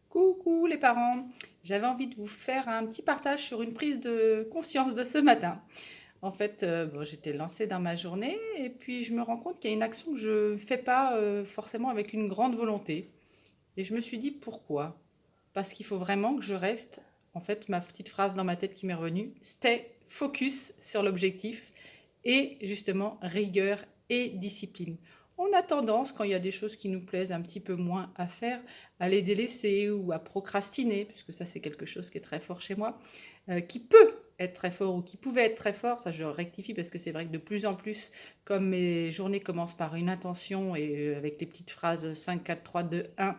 Coucou les parents, j'avais envie de vous faire un petit partage sur une prise de conscience de ce matin. En fait, bon, j'étais lancée dans ma journée et puis je me rends compte qu'il y a une action que je ne fais pas forcément avec une grande volonté. Et je me suis dit pourquoi? Parce qu'il faut vraiment que je reste, en fait, ma petite phrase dans ma tête qui m'est revenue, stay focus sur l'objectif et justement rigueur et discipline. On a tendance, quand il y a des choses qui nous plaisent un petit peu moins à faire, à les délaisser ou à procrastiner, puisque ça c'est quelque chose qui est très fort chez moi, qui peut être très fort ou qui pouvait être très fort, ça je rectifie parce que c'est vrai que de plus en plus, comme mes journées commencent par une intention et avec les petites phrases 5, 4, 3, 2, 1,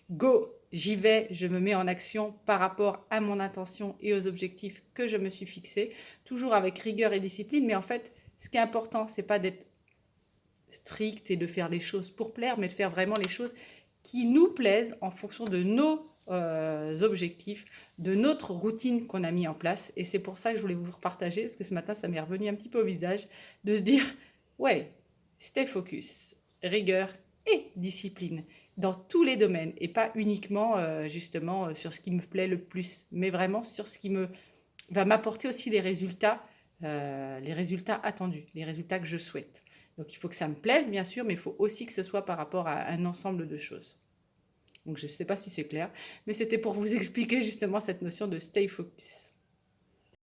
go, j'y vais, je me mets en action par rapport à mon intention et aux objectifs que je me suis fixés, toujours avec rigueur et discipline, mais en fait, ce qui est important, c'est pas d'être strict et de faire les choses pour plaire, mais de faire vraiment les choses qui nous plaisent en fonction de nos objectifs, de notre routine qu'on a mis en place. Et c'est pour ça que je voulais vous partager, parce que ce matin, ça m'est revenu un petit peu au visage, de se dire, ouais, stay focus, rigueur et discipline dans tous les domaines, et pas uniquement justement sur ce qui me plaît le plus, mais vraiment sur ce qui me va m'apporter aussi les résultats attendus, les résultats que je souhaite. Donc il faut que ça me plaise, bien sûr, mais il faut aussi que ce soit par rapport à un ensemble de choses. Donc je ne sais pas si c'est clair, mais c'était pour vous expliquer justement cette notion de stay focus.